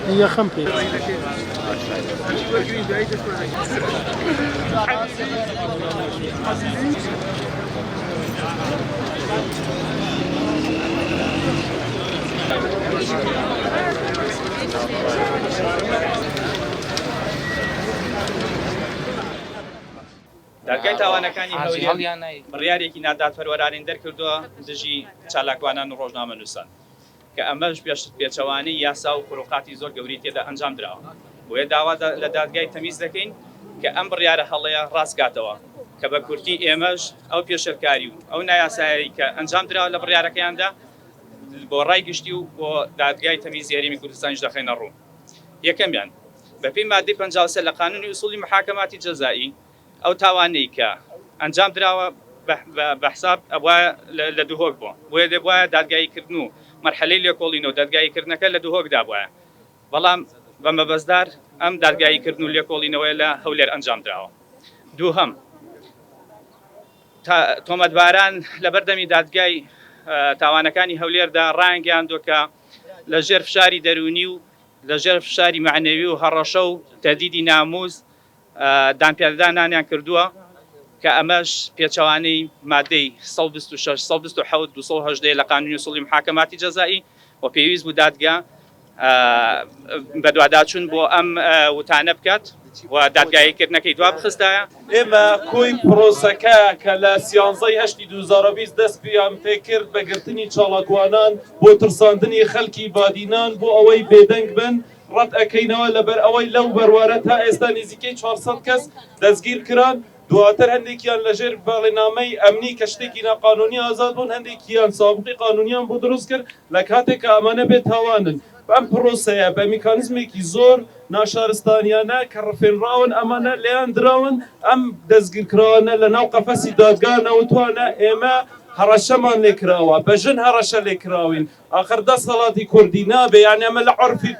هي خمسة. دەرگای تاوانەکانی هەولێر بڕیارێکی نادادپەروەرانەی دەرکردووە دژی چالاکوانان و ڕۆژنامەنووسان کە ئەمەش پێچەوانەی یاسا و قوڕوقاتی زۆر گەوری تێدا ئەنجام درراوە. بۆیە داوا لە دادگای تەمیز دەکەین کە ئەم بڕیارە هەڵەیە ڕاستگاتەوە کە بە کورتی ئێمەش ئەو پێشەرکاری و ئەو نایاسایی کە ئەنجام درراوە لە بڕیارەکەیاندا بۆ ڕای گشتی و بۆ دادگای تەمیز یاریمی کوردستانیش دەخێنە ڕوو. یەکەمیان بەپێی مادەی 53 لە قانونی ئوسوڵی محاکەماتی جەزایی ئەو تاوانەی کە ئەنجام درراوە بە حساب ئەوە لە دووهۆک بووە بۆیە دەبواە دادگاییکردن و مەرحەلەی لێکۆڵینەوە دادگاییکردنەکە لە دووهۆکدا بووە. بەڵام بە مەبەستدار ئەم دادگاییکردن و لێکۆڵینەوەی لە هەولێر ئەنجام درراوە. دووهەم تۆمەتباران لە بەردەمی دادگای تاوانەکانی هەولێردا ڕایانگەیاندووە کە لە ژێر فشاری دەرونی و لە ژێر فشاری معنەوی و هەڕەشە و تەدیدی ناموس دانپێدانانیان کردووە کە ئەمەش پێچەوانەی مادەی 126 127 218 لە قانونی ئوسوڵی محاکەماتی جەزایی و پێویست بوو دادگا بەدواداچوون بۆ ئەم وتانە بکات و دادگاییکردنەکەی دوا بخستایە. ئێمە کۆی پرۆسەکە کە لە 11/8/2020 دەست پیان پێکرد بەگرتنی چاڵاکوانان بۆ ترساندنی خەڵکی بادینان بۆ ئەوەی بێدەنگ بن ڕەت ئەەکەینەوە لەبەر ئەوەی لەو بەروارە تا ئێستا نزیکەی 400 کەس دەستگیر کران. دواتر هەندێکیان لەژێر باڵێنامەی ئەمنی کە شتێکی ناقانونی ئازاد بوون هەندێکیان سابقی قانونیان بۆ دروست کرد لە کاتێک کە ئەمانە بێت تاوانن. ئەم پرۆسەیە بە میکانیزمێکی زۆر ناشارستانیانە کە ڕفێنراون ئەمانە لێیان دراون ئەم دەستگیرکراوانە لە ناو قەفەسی دادگا نەوتوانە ئێمە هەڕەشەمان لێکراوە بەژن هەڕەشە لێکراوین ئاخر دەسەڵاتی کوردی نابێ یان ئەمە لە عەرفی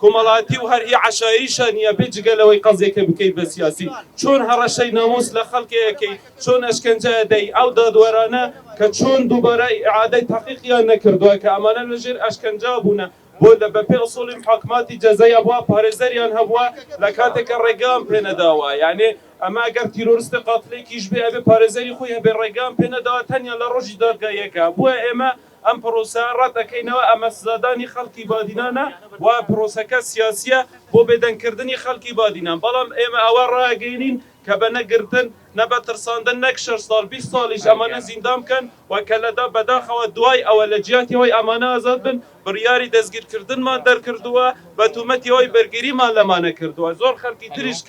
کۆمەڵاتی و هەر هی عەشایریشان نیە بێ جگەلەوەی قەزێکە بکەی بە سیاسی چۆن هەڕەشەی ناموس لە خەڵکەیەکەی چۆن ئەشکەنجە دەی ئەو دادوەرانە کە چۆن دووبارە ئیعادەی تەحقیقیان نەکردووە کە ئەمانە لەژێر ئەشکەنجا بوونە بۆ لە بەپێ ئوسوڵی محاکماتی جەزایی هەبووە پارێزەریان هەبووە لە کاتێکە ڕێگام پێنەداوە یانێ ئەمە ئەگەر تیرۆریستە قاتلێکیش بێ ئەبێ پارێزەری خۆی هەبێ ڕێگام پێنەداوە تەنیا لە ڕۆژی دادگاییەکە بووە ئێمە ئەم پرۆسە ڕەت دەکەینەوە ئەمە سزادانی خەڵکی بادینانە و پرۆسەکە سیاسیە بۆ بێدەنگکردنی خەڵکی بادینان بەڵام ئێمە ئەوە ڕاگەینین کە بە نەگرتن نەبە ترساندن نەک 6 ساڵ 20 ساڵیش ئەمانە زیندام بکەن و کە لەدا بەداخەوە دوای ئەوە لە جیاتیەوەی ئەمانە ئازاد بن بڕیاری دەستگیرکردنمان دەرکردووە بە تومەتیەوەی بەرگریمان لەمانە کردووە زۆر خەڵکی تریش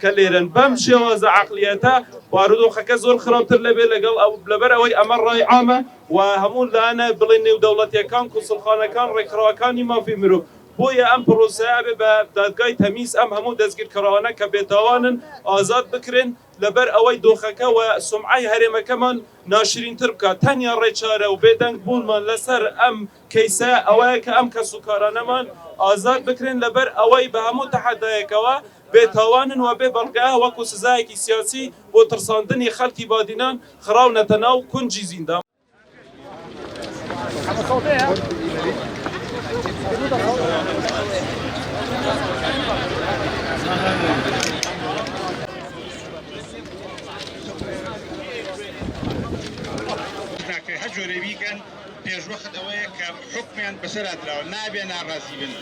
کە لێرن بەم شێوازە عەقلیەتە بارودۆخەکە زۆر خراپتر لەبێ لەگەڵ لەبەر ئەوەی ئەمە ڕای عامە و هەموو لایەنە بڵێن نێودەوڵەتیەکان کوسڵخانەکان ڕێکخراوەکانی مافی مرۆڤ بۆیە ئەم پرۆسەیە بێ بە دادگای تەمیز ئەم هەموو دەستگیرکراوانە کە بێتاوانن ئازاد بکرێن لەبەر ئەوەی دۆخەکە و سومعەی هەرێمەکەمان ناشرینتر بکات تەنیا ڕێچارە و بێدەنگ بوونمان لەسەر ئەم کەیسە ئەوەیە کە ئەم کەسوکارانەمان ئازاد بکرێن لەبەر ئەوەی بە هەموو تەحەدایەکەوە بێتاوانن و بێ بەڵگە وەکو سزایەکی سیاسی بۆ ترساندنی خەڵکی بادینان خراونەتە ناو کونجی زیندان. هەجۆرەویکەن پێشوەخت ئەوەیە کە حکمیان بەسەرا دراوە نابێ ناڕازی بن.